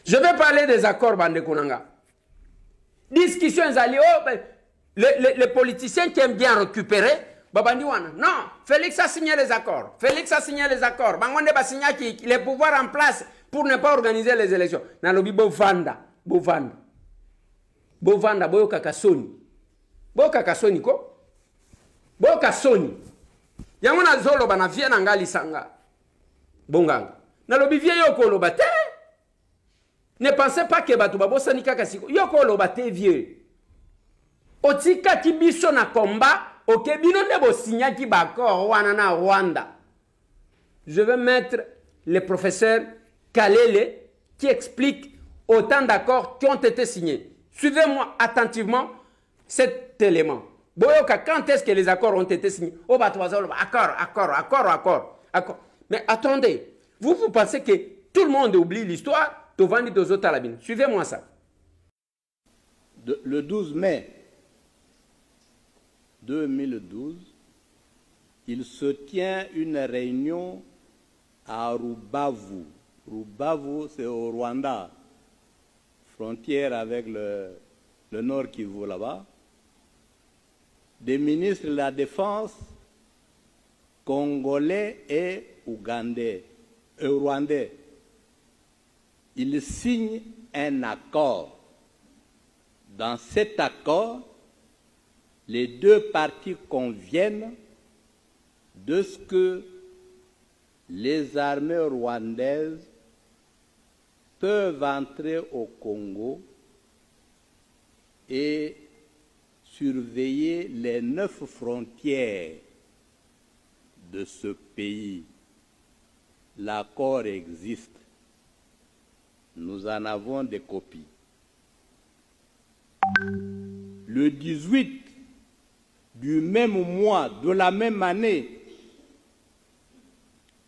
Je vais parler des accords Bande Konanga. Discussion les politiciens qui aiment bien récupérer, non, Félix a signé les accords. Félix a signé les accords. Bangonde va signer les pouvoirs en place pour ne pas organiser les élections. Nalobi Bovanda. Bovanda. Bovanda, Boyo Kakasoni. Boyo Kakasoni ko? Boyo Kakasoni. Yamuna zolo bana vie nangali sanga. Bonganga. Nalobi vie yoko lo bate. Ne pensez pas que batu babo sanika kasiko. Yoko lo bate vieux. Otika kibiso na combat. Ok, bino ne bo signa ki bako wana na Rwanda. Je vais mettre le professeur Kalele qui explique autant d'accords qui ont été signés. Suivez-moi attentivement cet élément. Boyoka, quand est-ce que les accords ont été signés? Oh, bah, accord. Mais attendez, vous pensez que tout le monde oublie l'histoire? Suivez-moi ça. Le 12 mai 2012, il se tient une réunion à Rubavu. Rubavu, c'est au Rwanda, frontière avec le Nord Kivu là-bas. Des ministres de la Défense congolais et rwandais. Ils signent un accord. Dans cet accord, les deux parties conviennent de ce que les armées rwandaises peuvent entrer au Congo et surveiller les 9 frontières de ce pays. L'accord existe. Nous en avons des copies. Le 18 du même mois, de la même année,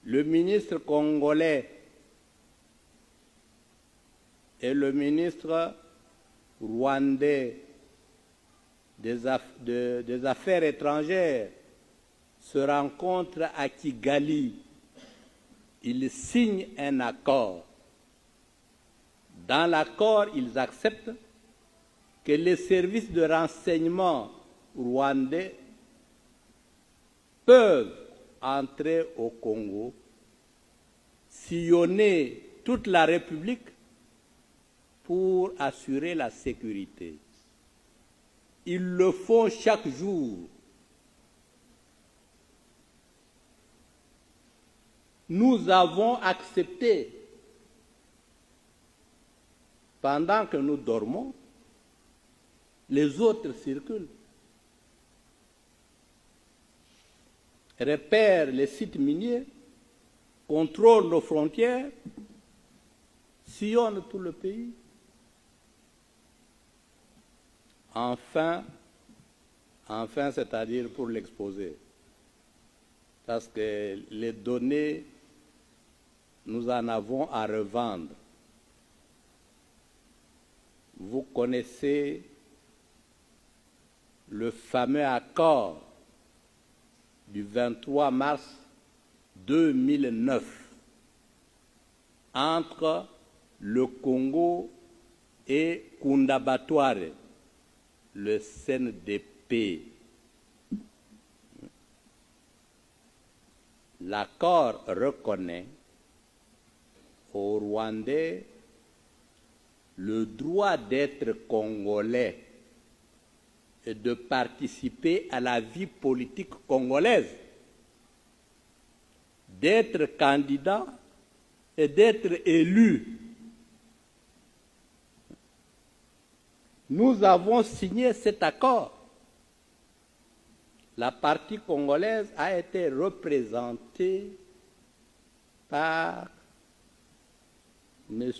le ministre congolais et le ministre rwandais des Affaires étrangères se rencontrent à Kigali. Ils signent un accord. Dans l'accord, ils acceptent que les services de renseignement rwandais peuvent entrer au Congo, sillonner toute la République pour assurer la sécurité. Ils le font chaque jour. Nous avons accepté, pendant que nous dormons, les autres circulent, repèrent les sites miniers, contrôlent nos frontières, sillonnent tout le pays. Enfin, c'est-à-dire pour l'exposer, parce que les données, nous en avons à revendre. Vous connaissez le fameux accord du 23 mars 2009 entre le Congo et Kundabatware, le CNDP. L'accord reconnaît aux Rwandais le droit d'être congolais et de participer à la vie politique congolaise, d'être candidat et d'être élu. Nous avons signé cet accord. La partie congolaise a été représentée par M.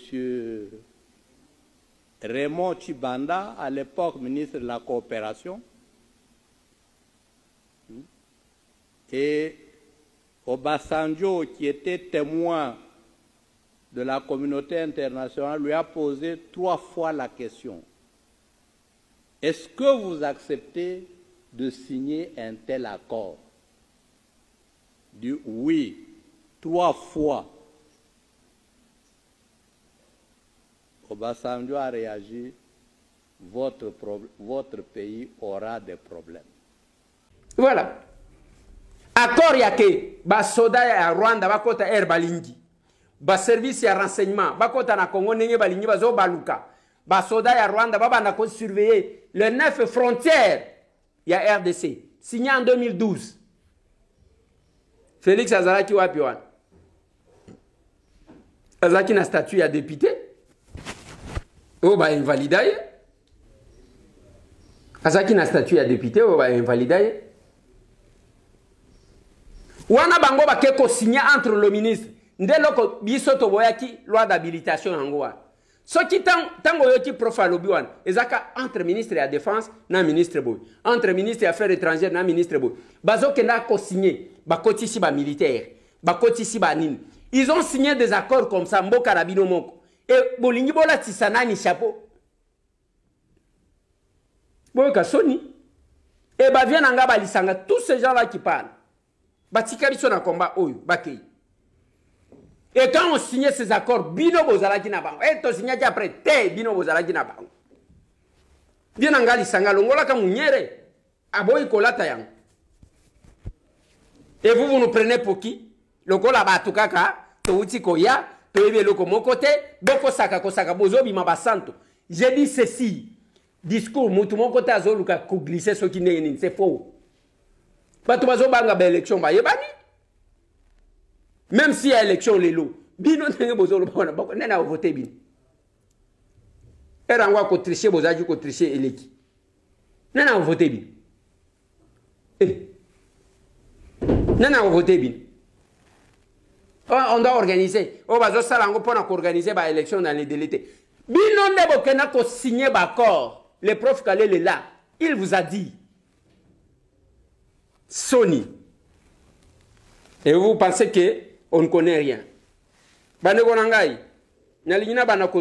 Raymond Tshibanda, à l'époque ministre de la Coopération, et Obasanjo, qui était témoin de la communauté internationale, lui a posé 3 fois la question. Est-ce que vous acceptez de signer un tel accord? Il dit oui, 3 fois. Obasanjo a réagi, votre pays aura des problèmes. Voilà. Accord yake, ba soda ya Rwanda, ba kota air balingi. Ba service ya renseignement, ba kota na Congo nenge balingi, ba zo baluka. Ba soda ya Rwanda, ba na ko surveiller les 9 frontières ya RDC. Signé en 2012. Félix Azalaki wapi wana? Azalaki na statut ya député. O ba invalidaye. Azalaki na statut ya député, o ba invalidaye. Wana bango ba keko signé entre le ministre. Ndeloko biso to boyaki loi d'habilitation yango wana. Soki tango yoki profalobi wana, ezaka entre ministre de la défense na ministre boy. Entre ministre des affaires étrangères na ministre boy. Bazo kenda ko signé, ba kotisi ba militaire, ba kotisi ba nini. Ils ont signé des accords comme ça mboka rabino moko. Et bolingi bola tisana ni chapeau. Boyoka soni. Et ba vient nga ba lisanga tous ces gens là qui parlent. Batika biso na combat oyo bakei. Et quand on signait ces accords, bino bozalaki na bango. Et to signé après te bino bozalaki na bango. Bien angali sanga longola ka munyere. Aboyi kolata yango. Et vous nous prenez pour qui? Lokola batu kaka, to uti koya, to ebe loko mokote, boko saka kosaka bozo bima basanto. J'ai dit ceci. Discours mutu mokote azoluka ko glisser ce qui n'est c'est faux. Batu bazo banga ba élection ba yebani. Même si y a élection lelo, bino tenge bozo lo bana bako nena voter bin. Era ngwa ko tricher bozaji ko tricher eleki. Nena voter bin. Nena voter bin. On doit organiser. On va organiser une élection dans les délais. Bino nebo kena ko signer l'accord. Le prof Kalel est là. Il vous a dit. Sony. Et vous pensez que on ne connaît rien. Bane gonangai. Nalina banako